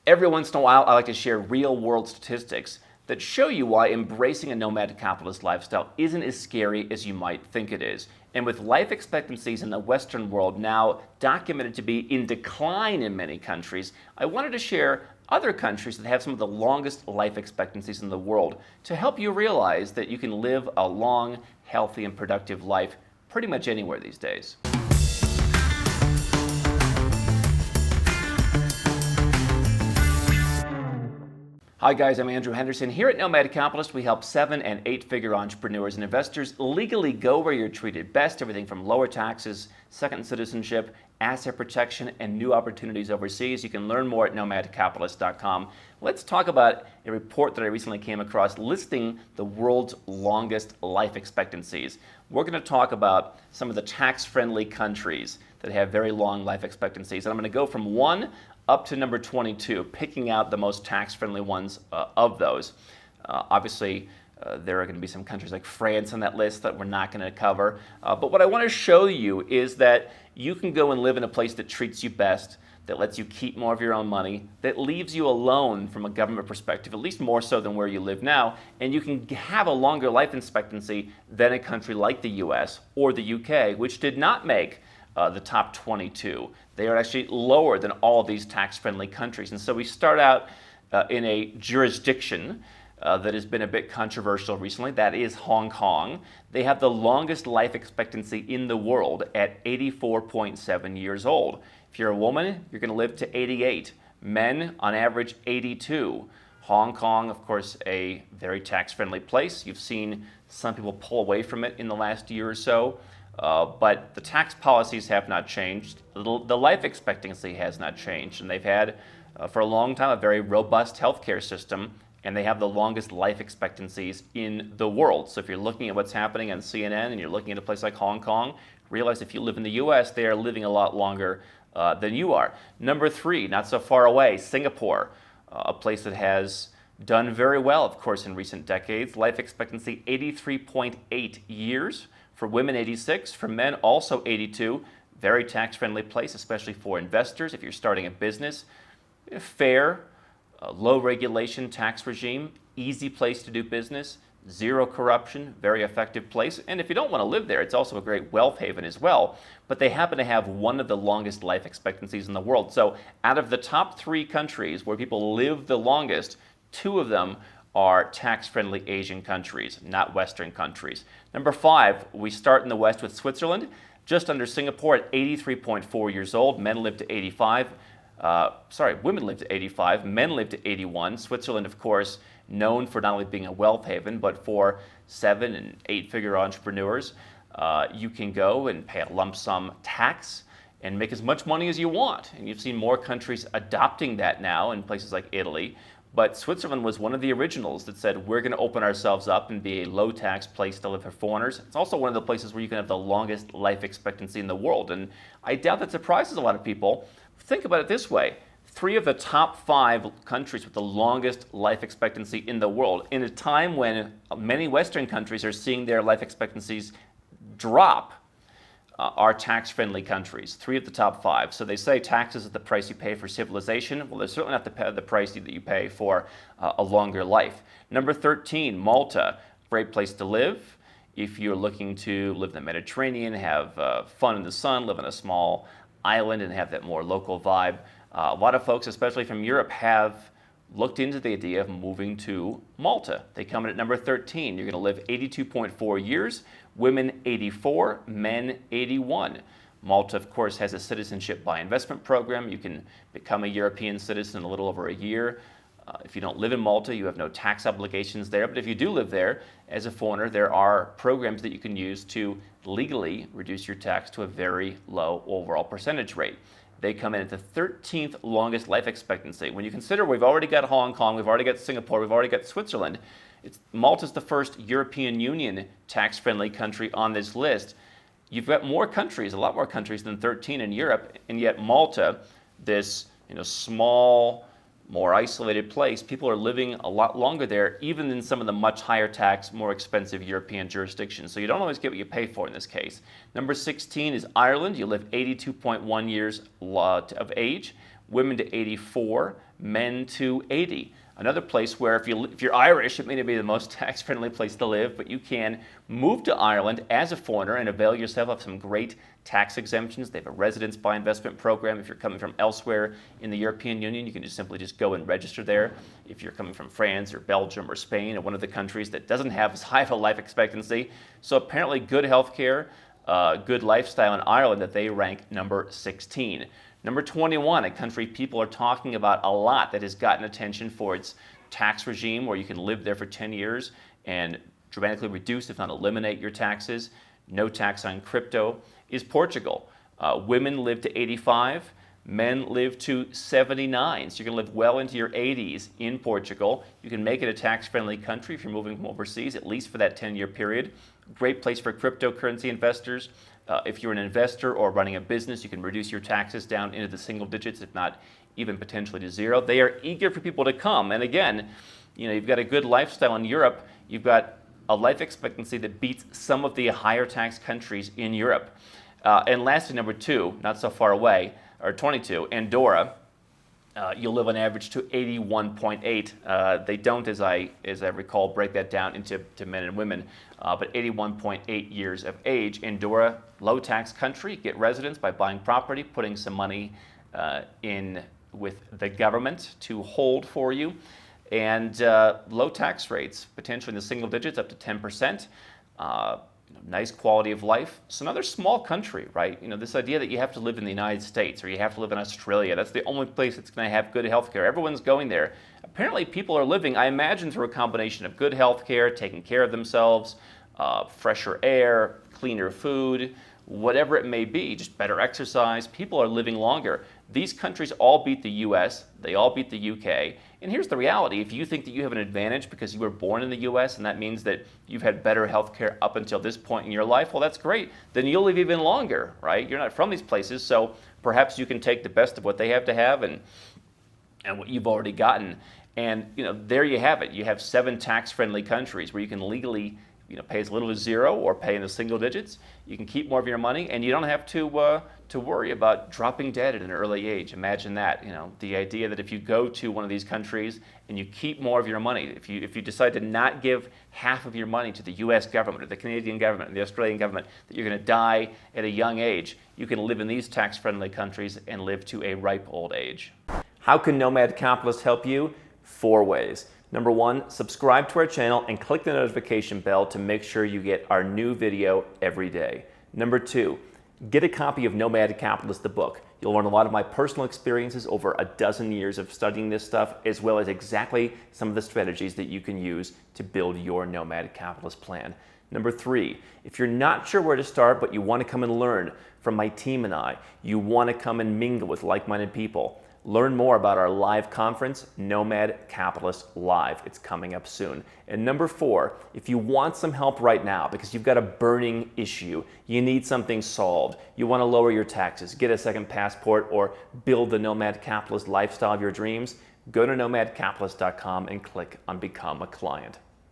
Every once in a while, I like to share real-world statistics that show you why embracing a nomad capitalist lifestyle isn't as scary as you might think it is. And with life expectancies in the Western world now documented to be in decline in many countries, I wanted to share other countries that have some of the longest life expectancies in the world to help you realize that you can live a long, healthy, and productive life pretty much anywhere these days. Hi guys, I'm Andrew Henderson. Here at Nomad Capitalist, we help 7- and 8-figure entrepreneurs and investors legally go where you're treated best, everything from lower taxes, second citizenship, asset protection, and new opportunities overseas. You can learn more at nomadcapitalist.com. Let's talk about a report that I recently came across listing the world's longest life expectancies. We're going to talk about some of the tax-friendly countries that have very long life expectancies. And I'm going to go from 1 up to number 22, picking out the most tax-friendly ones of those. Obviously, there are going to be some countries like France on that list that we're not going to cover. But what I want to show you is that you can go and live in a place that treats you best, that lets you keep more of your own money, that leaves you alone from a government perspective, at least more so than where you live now, and you can have a longer life expectancy than a country like the US or the UK, which did not make the top 22. They are actually lower than all of these tax-friendly countries. And so we start out in a jurisdiction that has been a bit controversial recently. That is Hong Kong. They have the longest life expectancy in the world at 84.7 years old. If you're a woman, you're going to live to 88. Men, on average, 82. Hong Kong, of course, a very tax-friendly place. You've seen some people pull away from it in the last year or so. But the tax policies have not changed. The life expectancy has not changed. And they've had, for a long time, a very robust healthcare system. And they have the longest life expectancies in the world. So if you're looking at what's happening on CNN and you're looking at a place like Hong Kong, realize if you live in the US, they are living a lot longer than you are. Number 3, not so far away, Singapore, a place that has done very well, of course, in recent decades. Life expectancy 83.8 years. For women, 86. For men, also 82. Very tax-friendly place, especially for investors. If you're starting a business, fair, low regulation tax regime, easy place to do business, zero corruption, very effective place. And if you don't want to live there, it's also a great wealth haven as well. But they happen to have one of the longest life expectancies in the world. So out of the top 3 countries where people live the longest, 2 of them are tax-friendly Asian countries, not Western countries. Number 5, we start in the West with Switzerland, just under Singapore at 83.4 years old. Men live to 85. Women live to 85. Men live to 81. Switzerland, of course, known for not only being a wealth haven, but for 7- and 8-figure entrepreneurs. You can go and pay a lump sum tax and make as much money as you want. And you've seen more countries adopting that now in places like Italy. But Switzerland was one of the originals that said, we're going to open ourselves up and be a low-tax place to live for foreigners. It's also one of the places where you can have the longest life expectancy in the world. And I doubt that surprises a lot of people. Think about it this way. 3 of the top 5 countries with the longest life expectancy in the world, in a time when many Western countries are seeing their life expectancies drop, are tax-friendly countries, 3 of the top 5. So they say taxes is the price you pay for civilization. Well, they're certainly not the price that you pay for a longer life. Number 13, Malta, great place to live. If you're looking to live in the Mediterranean, have fun in the sun, live on a small island and have that more local vibe. A lot of folks, especially from Europe, have looked into the idea of moving to Malta. They come in at number 13. You're going to live 82.4 years. Women 84, men 81. Malta, of course, has a citizenship by investment program. You can become a European citizen in a little over a year. If you don't live in Malta, you have no tax obligations there. But if you do live there as a foreigner, there are programs that you can use to legally reduce your tax to a very low overall percentage rate. They come in at the 13th longest life expectancy. When you consider we've already got Hong Kong, we've already got Singapore, we've already got Switzerland, Malta's the first European Union tax-friendly country on this list. You've got more countries, a lot more countries than 13 in Europe, and yet Malta, this small, more isolated place, people are living a lot longer there, even in some of the much higher tax, more expensive European jurisdictions. So you don't always get what you pay for in this case. Number 16 is Ireland. You live 82.1 years of age. women to 84, men to 80. Another place where if you're Irish, it may not be the most tax-friendly place to live, but you can move to Ireland as a foreigner and avail yourself of some great tax exemptions. They have a residence by investment program. If you're coming from elsewhere in the European Union, you can simply go and register there. If you're coming from France or Belgium or Spain, or one of the countries that doesn't have as high of a life expectancy. So apparently good health care, good lifestyle in Ireland, that they rank number 16. Number 21, a country people are talking about a lot that has gotten attention for its tax regime, where you can live there for 10 years and dramatically reduce, if not eliminate, your taxes. No tax on crypto, is Portugal. Women live to 85, men live to 79. So you're going to live well into your 80s in Portugal. You can make it a tax-friendly country if you're moving from overseas, at least for that 10-year period. Great place for cryptocurrency investors. If you're an investor or running a business, you can reduce your taxes down into the single digits, if not even potentially to zero. They are eager for people to come. And again, you've got a good lifestyle in Europe. You've got a life expectancy that beats some of the higher tax countries in Europe. And lastly, number 2, not so far away, or 22, Andorra. You'll live on average to 81.8. They don't, as I recall, break that down into men and women, but 81.8 years of age. Andorra, low tax country. Get residence by buying property, putting some money in with the government to hold for you, and low tax rates, potentially in the single digits, up to 10%. Nice quality of life. It's another small country, right? This idea that you have to live in the United States or you have to live in Australia, that's the only place that's going to have good health care. Everyone's going there. Apparently people are living, I imagine, through a combination of good health care, taking care of themselves, fresher air, cleaner food, whatever it may be, just better exercise. People are living longer. These countries all beat the US, they all beat the UK. And here's the reality: if you think that you have an advantage because you were born in the US and that means that you've had better health care up until this point in your life, well, that's great. Then you'll live even longer, right? You're not from these places, so perhaps you can take the best of what they have to have and what you've already gotten. And there you have it. You have 7 tax-friendly countries where you can legally pay as little as 0 or pay in the single digits. You can keep more of your money, and you don't have to worry about dropping dead at an early age. Imagine that. The idea that if you go to one of these countries and you keep more of your money, if you decide to not give half of your money to the U.S. government or the Canadian government or the Australian government, that you're going to die at a young age, you can live in these tax-friendly countries and live to a ripe old age. How can Nomad Capitalist help you? 4 ways. Number 1, subscribe to our channel and click the notification bell to make sure you get our new video every day. Number 2, get a copy of Nomad Capitalist, the book. You'll learn a lot of my personal experiences over a dozen years of studying this stuff, as well as exactly some of the strategies that you can use to build your Nomad Capitalist plan. Number 3, if you're not sure where to start, but you want to come and learn from my team and I, you want to come and mingle with like-minded people, learn more about our live conference, Nomad Capitalist Live. It's coming up soon. And number 4, if you want some help right now because you've got a burning issue, you need something solved, you want to lower your taxes, get a second passport, or build the Nomad Capitalist lifestyle of your dreams, go to nomadcapitalist.com and click on Become a Client.